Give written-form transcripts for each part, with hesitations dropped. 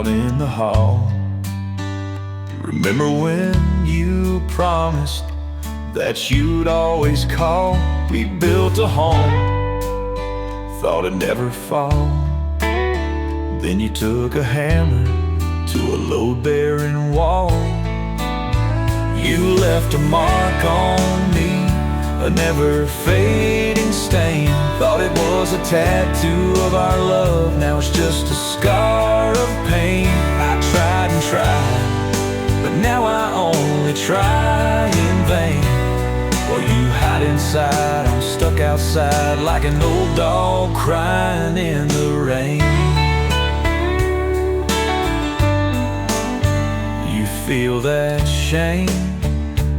out in the hall. Remember when you promised that you'd always call? We built a home, thought it'd never fall. Then you took a hammer to a load-bearing wall. You left a mark on me, a never-fading stain. Thought it was a tattoo of our love, now it's just a scar of pain. I tried and tried, but now I only try in vain. While you hide inside, I'm stuck outside like an old dog crying in the rain. You feel that shame,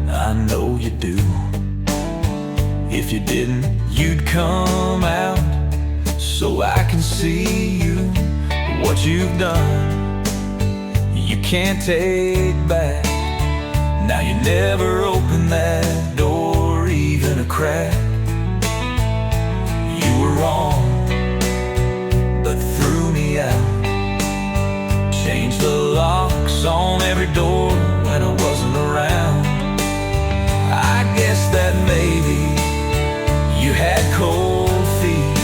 I know you do. If you didn't, you'd come out so I can see you. What you've done, you can't take back. Now you never open that door, even a crack. You were wrong, but threw me out. Changed the locks on every door when I wasn't around. I guess that maybe you had cold feet,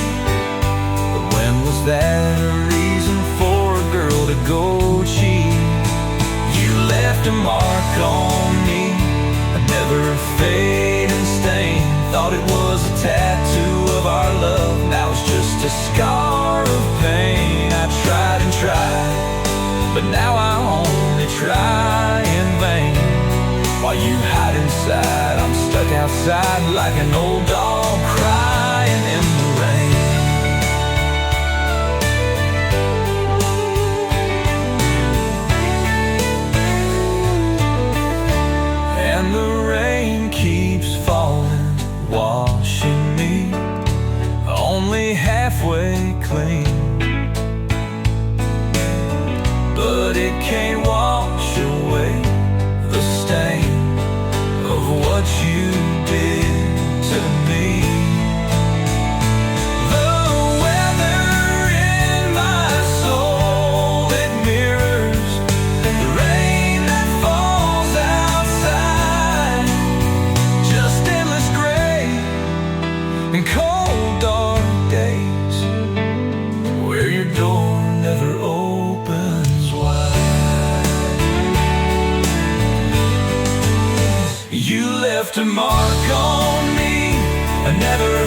but when was that a reason for a girl to go cheat? You left a mark on me, a never-fading stain. Thought it was a tattoo of our love, now it's just a scar of pain. I tried and tried, but now I only try in vain. While you hide inside, I'm stuck outside like an old dog crying in the rain. And the rain keeps falling, washing me only halfway clean. But it can't wash away the stain of what you did to me. The weather in my soul, it mirrors the rain that falls outside. Just endless gray and cold dark days where your door never opens wide. You left a mark on me, a never